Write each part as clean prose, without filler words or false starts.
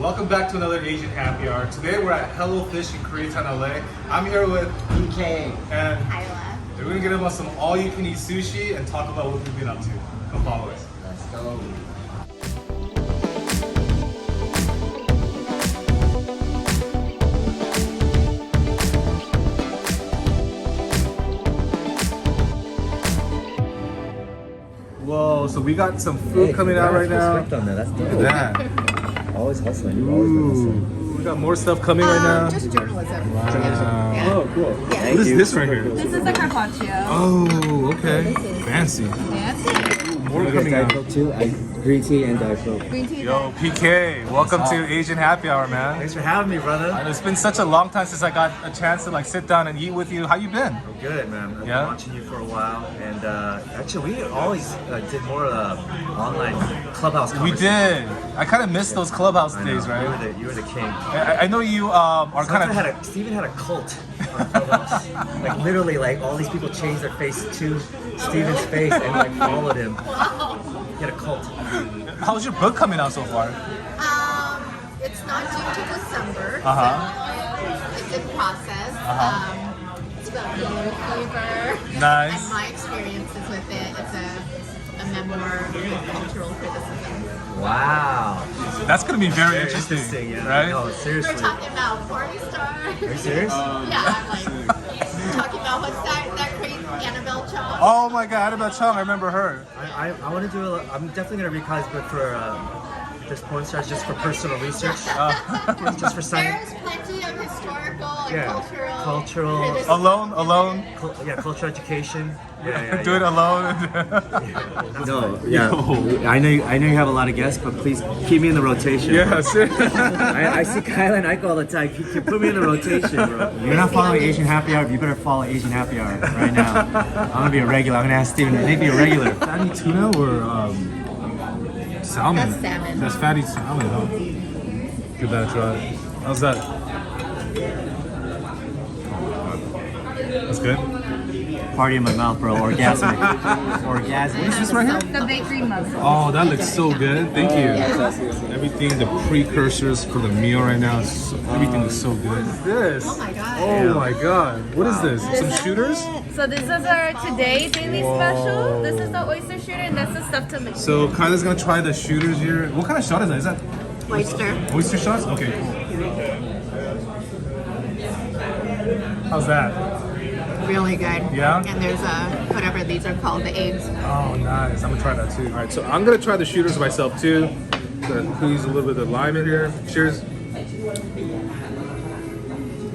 Welcome back to another Asian Happy Hour. Today we're at Hello Fish in Koreatown, LA. I'm here with PK and Kaila. we're gonna get about some all-you-can-eat sushi and talk about what we've been up to. Come follow us. Let's go. Whoa, so we got some food coming out right now. Respect on that. That's Look dope. at that. Always hustling. You've always been hustling. Ooh, we got more stuff coming right now. Just journalism. Wow. Yeah. Oh, cool. Yeah. What is this right here? This is a carpaccio. Oh, okay. Fancy. Fancy. More I coming got Diet out. Coke too. Green tea and Diet Coke. Green tea. Yo, PK, welcome to Asian Happy Hour, man. Thanks for having me, brother. And it's been such a long time since I got a chance to like sit down and eat with you. How you been? Good, man. I've Yeah? been watching you for a while, and actually, we always did more online clubhouse. We did. I kind of missed those clubhouse days, right? You were the king. I know you are kind of. Steven had a cult on Clubhouse. Like literally, like all these people changed their face to Steven's face and like followed him. He had a cult. How's your book coming out so far? It's not due to December. Uh-huh. So it's in process. It's about yellow fever. Nice. And my experiences with it. It's a memoir with cultural criticism. Wow. That's gonna be very Very interesting, yeah. right? No, We're seriously. talking about porn stars. Are you serious? Yeah, I'm like talking about what's that crazy Annabelle Chong. Oh my God, Annabelle Chong, I remember her. I want to do I'm definitely going to read Kai's book for this porn stars just for personal research. Just for science. There's plenty of historical and Yeah. cultural Cultural. Alone. Cultural education. Yeah. Do it alone. No, yeah. I know you have a lot of guests, but please keep me in the rotation. Yeah, seriously. I see Kaila and Ike all the time. Put me in the rotation, bro. You're not following Asian Happy Hour. You better follow Asian Happy Hour right now. I'm gonna be a regular. I'm gonna ask Steven to make me a regular. Fatty tuna or salmon? That's salmon. That's fatty salmon, huh? Give that a try. How's that? That's good. Party in my mouth, bro. Orgasmic. Orgasmic. What is this right here? The bakery muffin. Oh, that looks so good. Thank you. Everything, the precursors for the meal right now, everything looks so good. What's this? Oh my god. Oh my God. What is this? Some shooters? So this is our today daily Whoa. special. This is the oyster shooter and that's the stuffed tomato. So Kaila's gonna try the shooters here. What kind of shot is that? Is that Oyster. oyster shots? Okay, cool. How's that? Really good. Yeah? And there's whatever these are called, the eggs. Oh, nice. I'm gonna try that too. All right, so I'm gonna try the shooters myself too. Gonna squeeze a little bit of lime in here. Cheers.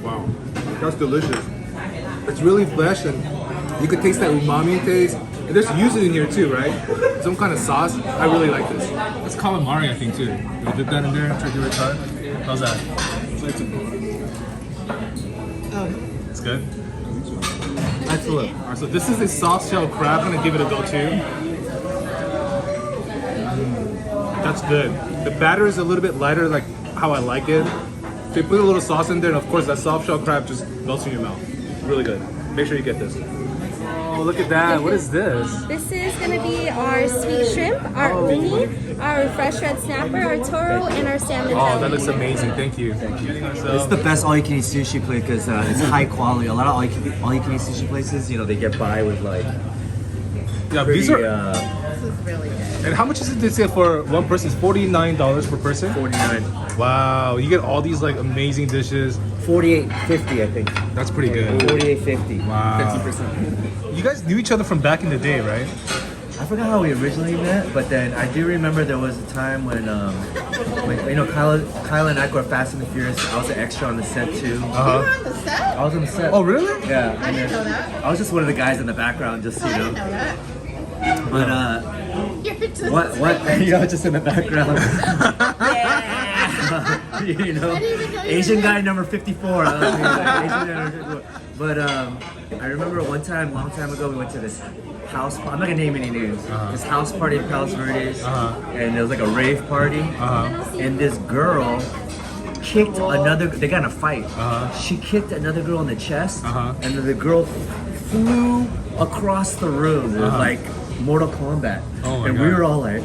Wow, that's delicious. It's really fresh and you can taste that umami taste. And there's yuzu in here too, right? Some kind of sauce. I really like this. It's calamari, I think too. Can we dip that in there and give it a try? How's that? It's good. Excellent. Alright, so this is a soft shell crab. I'm gonna give it a go too. That's good. The batter is a little bit lighter, like how I like it. They put a little sauce in there, and of course that soft shell crab just melts in your mouth. Really good. Make sure you get this. Oh, look at that. What is this? This is going to be our sweet shrimp, our uni, our fresh red snapper, our toro, and our salmon. Oh, that looks amazing. Thank you. Thank you. It's the best all-you-can-eat sushi place because it's high quality. A lot of all-you-can-eat sushi places, they get by with like Yeah, pretty, these are. This is really good. And how much is it this here for one person? It's $49 per person. 49, Wow, you get all these like amazing dishes. 48.50, I think. That's pretty good. 48.50. Wow. 50%. You guys knew each other from back in the day, right? I forgot how we originally met, but then I do remember there was a time when Kaila and I were Fast and the Furious. I was an extra on the set too. You were on the set? I was on the set. Oh, really? Yeah. I didn't know that. I was just one of the guys in the background, just I didn't know that. But You're just what just in the background. Asian guy number 54. Asian guy number 54. But I remember one time, a long time ago, we went to this house. I'm not gonna name any names. This house party in Palos Verdes, and it was like a rave party. And this girl kicked another. They got in a fight. She kicked another girl in the chest, and then the girl flew across the room. It was like Mortal Kombat. Oh my and God. we were all like,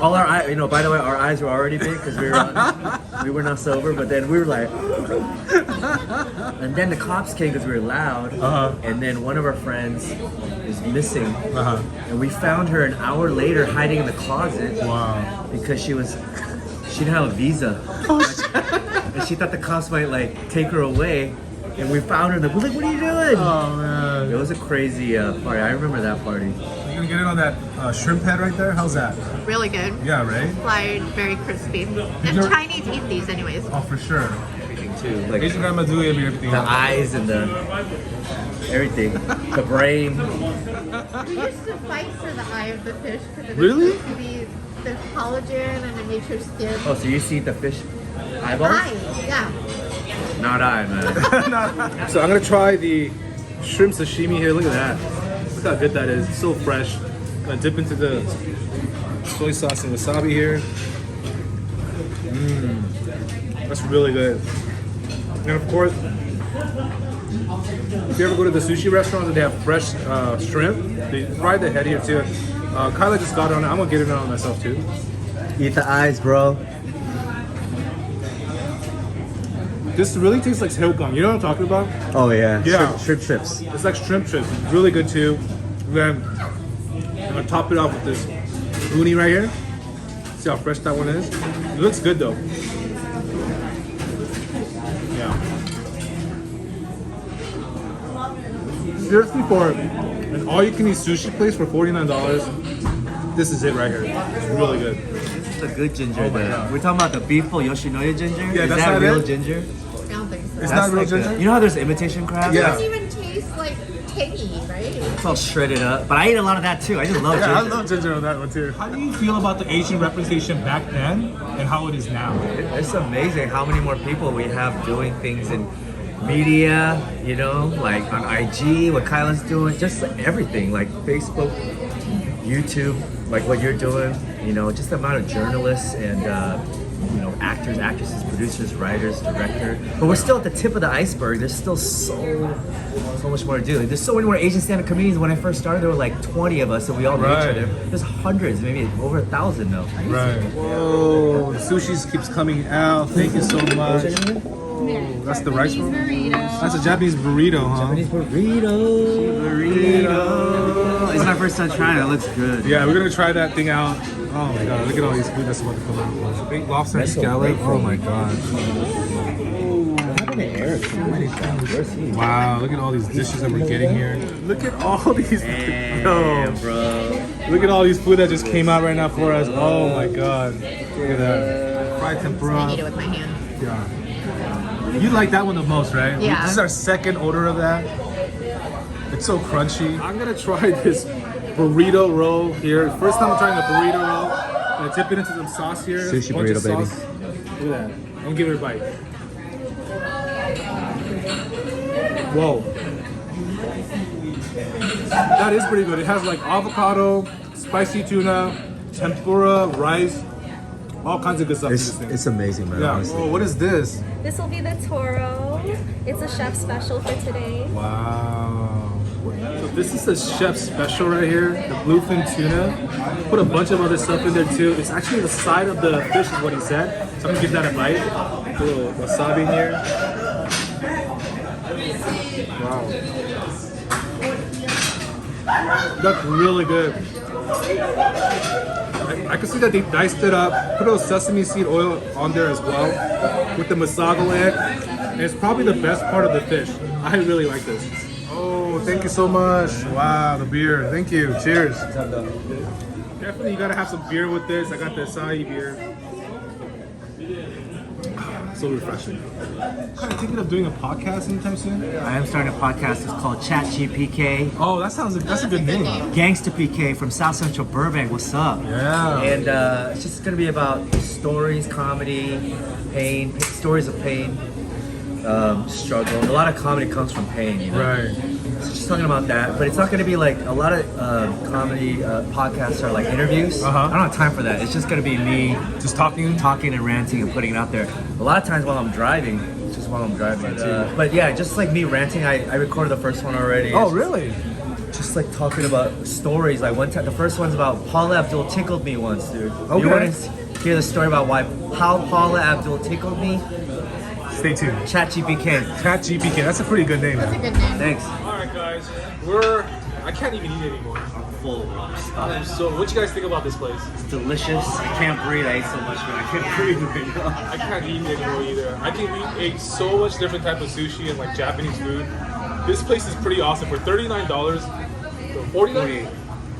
all our eyes, by the way, our eyes were already big because we were not sober, but then we were like, and then the cops came because we were loud, and then one of our friends is missing, and we found her an hour later hiding in the closet. Wow. Because she didn't have a visa, and she thought the cops might like take her away. And we found her and we're like, what are you doing? Oh man. It was a crazy party. I remember that party. You gonna get in on that shrimp head right there? How's that? Really good. Yeah, right? Fried, very crispy. And You're- Chinese eat these anyways. Oh, for sure. Everything too. Like Asian grandma do everything. the eyes and the everything. The brain. We used to fight for the eye of the fish because it Really? was supposed to be the collagen and it makes your skin. Oh, so you see the fish eyeballs? Eye, yeah. Not I, man. So I'm gonna try the shrimp sashimi here. Look at that. Look how good that is. It's so fresh. I'm gonna dip into the soy sauce and wasabi here. That's really good. And of course, if you ever go to the sushi restaurants and they have fresh shrimp, they fry the head here too. Kaila just got it on it. I'm gonna get it on myself too. Eat the eyes, bro. This really tastes like 새우깡. You know what I'm talking about? Oh yeah. Yeah. Shrimp chips. It's like shrimp chips. It's really good too. And then I'm gonna top it off with this uni right here. See how fresh that one is? It looks good though. Yeah. Seriously, for an all-you-can-eat sushi place for $49, this is it right here. It's really good. It's a good ginger Oh my there. God. We're talking about the beef Yoshinoya ginger? Yeah, Is that's that not real it? ginger? I don't think so. It's That's not real like ginger? you know how there's imitation crab? Yeah. It doesn't even taste like tangy, right? It's all shredded up. But I ate a lot of that too. I just love Yeah, I ginger. love ginger on that one too. How do you feel about the Asian representation back then and how it is now? It's amazing how many more people we have doing things in media, like on IG, what Kaila's doing, just everything, like Facebook, YouTube, like what you're doing, just the amount of journalists and, actors, actresses, producers, writers, director. But we're still at the tip of the iceberg. There's still so much more to do. There's so many more Asian stand-up comedians. When I first started, there were like 20 of us, and we all knew each Right. other. There's hundreds, maybe over 1,000 now. Right. Whoa, the sushi keeps coming out. Thank you so much. That's the rice roll? That's a Japanese burrito, huh? Japanese burrito. It's my first time trying it. It looks good. Yeah, we're gonna try that thing out. Oh my god, look at all these food that's about to come out. Big lobster and That's so scallop. great. Oh my god. What happened to Eric? Where's he? Wow, look at all these dishes that we're getting here. Look at all these. Damn, Yo, bro. look at all these food that just came out right now for us. Oh my god. Look at that. Fried I tempura. eat it with my hand. Yeah. You like that one the most, right? Yeah. This is our second order of that. It's so crunchy. I'm gonna try this burrito roll here. First time I'm trying a burrito roll. I'm gonna dip it into some sauce here. Sushi A bunch of burrito, baby. sauce. Look at that. I'm gonna give it a bite. Whoa. That is pretty good. It has like avocado, spicy tuna, tempura, rice, all kinds of good stuff in this thing. It's amazing, man. Yeah. Honestly. Oh, what is this? This will be the Toro. It's a chef special for today. Wow. So this is the chef special right here, the bluefin tuna. Put a bunch of other stuff in there too. It's actually the side of the fish is what he said. So I'm gonna give that a bite. Put a little wasabi in here. Wow. That's really good. I can see that they diced it up, put a little sesame seed oil on there as well with the masago egg. And it's probably the best part of the fish. I really like this. Oh, thank you so much. Wow, the beer. Thank you. Cheers. Definitely you gotta have some beer with this. I got the acai beer. So refreshing. Kind of thinking of doing a podcast anytime soon. I am starting a podcast. It's called Chat GPK. Oh, that's a good name. Gangsta PK from South Central Burbank. What's up? Yeah. And it's just gonna be about stories, comedy, pain, stories of pain, struggle. A lot of comedy comes from pain, Right. So just talking about that, but it's not gonna be like a lot of comedy podcasts are like interviews. I don't have time for that. It's just gonna be me Just talking. and ranting and putting it out there. A lot of times while I'm driving, it's just while I'm driving. But yeah, just like me ranting, I recorded the first one already. Oh, really? Just just like talking about stories. Like one time, the first one's about Paula Abdul tickled me once, dude. Okay. You want to hear the story about how Paula Abdul tickled me? Stay tuned. Chat GPK. Chat GPK. That's a pretty good name. That's a Man. good name. Thanks. All right, guys. I can't even eat anymore. I'm full, bro. Stop. So, what you guys think about this place? It's delicious. I can't breathe. I ate so much, man. I can't breathe right now. I can't eat anymore either. I think we ate so much different type of sushi and like Japanese food. This place is pretty awesome for $39. $49? 48.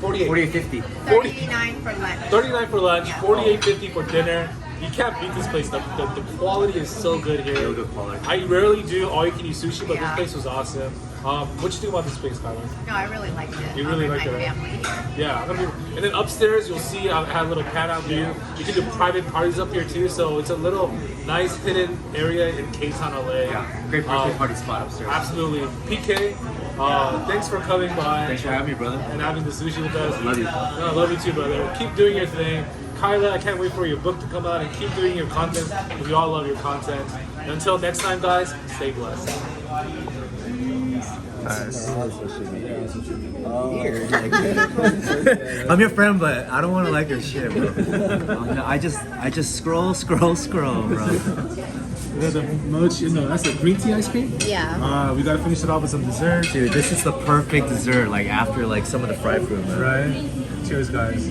48.50. 39 for lunch. 39 for lunch, Yeah. 48.50 for dinner. You can't beat this place. The quality is so good here. Real good quality. I rarely do all you can eat sushi, but Yeah. this place was awesome. What you think about this place, Kaila? No, I really liked it. You really I'll liked bring it, my right? family here. Yeah, and then upstairs you'll see I had a little pan out view. You can do private parties up here too, so it's a little nice hidden area in K-Town, LA. Yeah, great party spot upstairs. Absolutely. PK, thanks for coming by Thanks for having me, brother. and having the sushi with us. Love you. No, I love you too, brother. Keep doing your thing. Kaila, I can't wait for your book to come out and keep doing your content. We all love your content. And until next time, guys, stay blessed. I'm your friend, but I don't want to like your shit, bro. I just scroll, bro. There's a mochi, no, that's a green tea ice cream. Yeah. We gotta finish it off with some dessert. Dude, this is the perfect dessert. Like after like some of the fried food, man. Right? Cheers, guys.